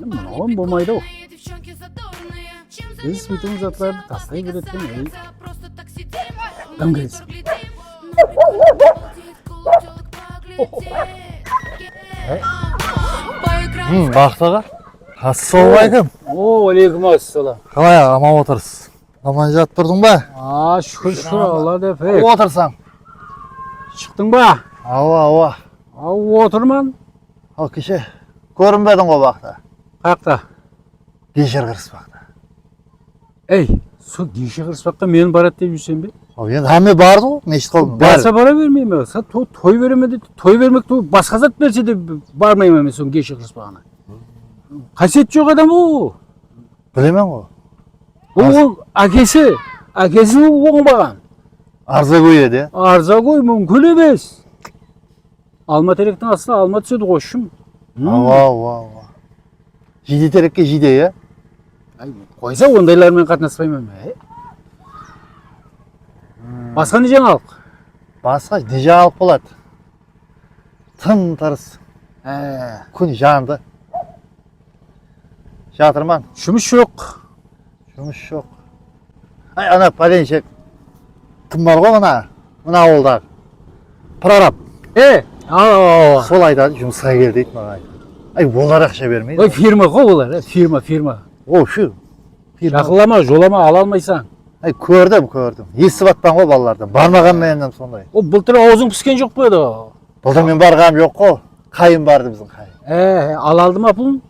Mınavın болмайды o. Biz bütün zatları taslayıp ürettim. Tam gelsin. Бақтыға. Ассалаумағалейкум. Алейкум ассалам. Қалай аға, аман отырсыз? Аман жатып тұрдың ба? Şükür Allah da pek. Отырсам. Çıktın ba? Ава. Oturman. Ал кеше көрінбедің ғой бақта. Қақта. Кешер қырыспақта. Ey, su dişi hırsakta men barat deyip жүрсем бе? Енді әме барды ғой, мешіт қалдым. Barsa bara vermeyeyim ya. Sen toy veremedi. Toy vermek de başka zat verse de barmayayım hemen son dişi hırsakına. Kaset yok adam o. Білемен ғой. O akesi. Akesi oğun bağın. Арза көй еді. Arza koy mümkün emez. Alma terekten aslında alma түседі koşum. Ава. Жиде терекке жиде, ya. Koysa ondaylarмен қатынаспаймын. Басқа не жаңалық? Басқа не жаңалық болады? Тым тырыс. Күн жанды. Жатырман. Жұмыс жоқ. Жұмыс жоқ. Ана пәленшек. Кім бар ғой мына ауылдағы. Прораб. Сол айтады, жұмысқа кел дейді маған. Олар ақша бермейді. Фирма ғой олар, фирма. О, шу. Жақылама, жолама ала алмайсың. Көрдім. Естіп атпан ғой балалардан. Бармаған менен сондай. Былтыр аузың піскен жоқ па еді? Былтыр мен барғам жоқ қой. Қайын барды біздің қайын. Ала алды ма пұлын?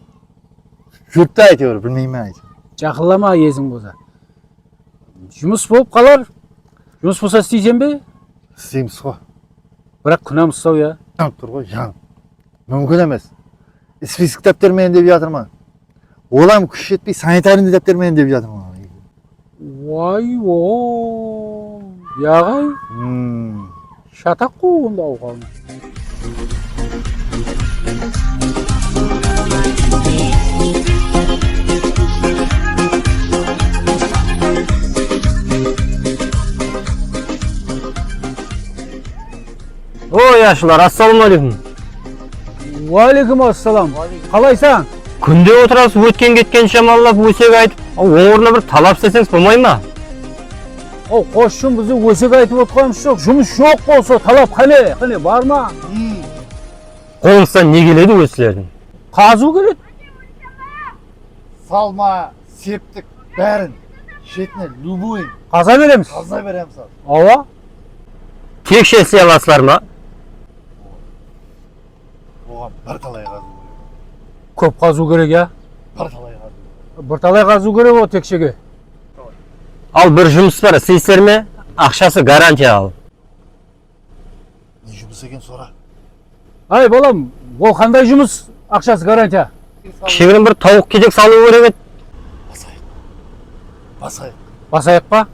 Жүртті әйтеуір, білмеймін әйтеуір. Жақылама езің болса. Жұмыс болып қалар. Жұмыс болса істейсен бе? Істейміз ғой. Бірақ күнәм ұстау, я. Жанып тұр ғой, жанып. Мүмкін емес. Список дәптермен деп жатырмын. Олам күш жетпей санитарный дәптермен деп жатырмын. Яғай. Шатақ қой онда оған. Ой, ашылар, ассалаумағалейкум. Уалейкум ассалам. Қалайсың? Күнде отырасыз, өткен кеткен шамалап, өсек айтып, оңырына бір талап істесеңіз болмай ма? Қошым бізді өсек айтып отқанымыз жоқ. Жұмыс жоқ болса талап қане, бар ма? Қолыңыздан не келеді өсілердің? Қазу келеді. Салма, септік, бәрін. Шетіне, любойын. Қаза береміз. Қаза береміз. Ава? Текше істей аласылар ма? Оған бір талай қазу керек. Көп қазу керек, я? Бір талай қазу. Бір талай қазу керек о текшеге. Ал бір жұмыс бар, істейсіздер ме? Ақшасы гарантия ал. Не жұмыс екен сора? Балам, ол қандай жұмыс? Ақшасы гарантия. Кішігірім бір тауық кедек салу керек еді. Басайық. Ба?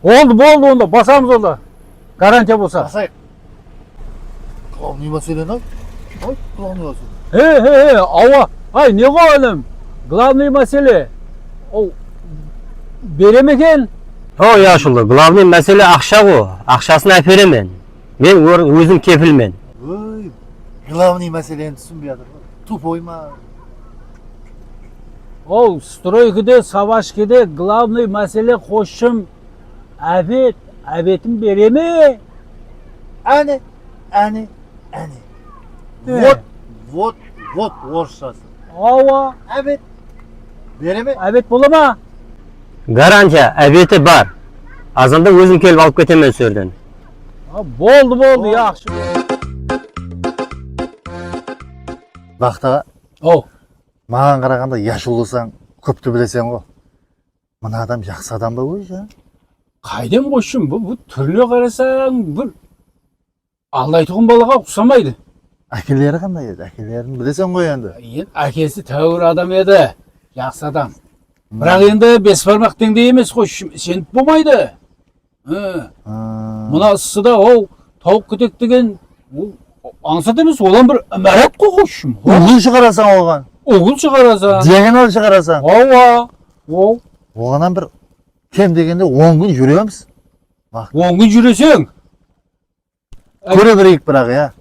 Болды онда, басамыз онда. Гарантия болса. Басайық. Главный мәселен ай? Главный мәселен. Ауа. Не қойылым? Главный мәселе. Берем екен? Ой, ашылы, главный мәселе ақша ғой. Ақшасын әперемен. Мен өзім кепілмен. Главный мәселені түсінбей жатыр. Тупой ма? Стройкеде, савашкеде главный мәселе қошым әбетім береме? Әне. Вот орысшасы. Ауа. Әбет. Береме? Әбет бола ма? Гарантия, әбеті бар. Азанда өзім келіп алып кетемен сөрден. Болды, яқшы. Бақтаға, маған қарағанда яш ұлысаң, көпті білесен ғой. Мына адам жақсы адам ба өзі? Қайден қошым, бұл түрлі қарасаң, бір алдайтұғын балаға ұқсамайды. Әкелері қандай еді? Әкелерін білесен ғой енді. Әкесі тәуір адам еді, жақсы адам. Бірақ енді бес бармақ деңдей емес қошым, сеніп болмайды. Мұна ысыда тауық күтек деген аңсат емес, олан бір мәлет қой қошым. Оғыл шығарасаң оған. Оғыл шығарасаң. Диагонал шығарасаң. Оғанан бір кем дегенде 10 күн жүреміз. 10 күн жүресең. Көре берейік бірақ, я.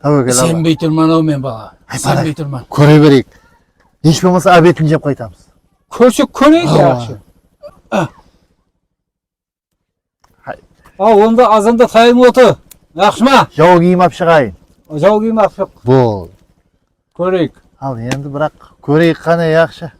Tavakal Sen Allah. beytirman o men bala. Ay, Sen bala. beytirman. Köre bereyik. Hiç bolmasa abetini jep qaytamız. Körsek köreyik Aa. yaxşı. Hay. Onda azanda tayın otu. Yaxşıma? Jaw giyim apşıgayın. Jav giyim afşık. Bol. Köreyik. Al endi bırak. Köreyik qana yaxşı.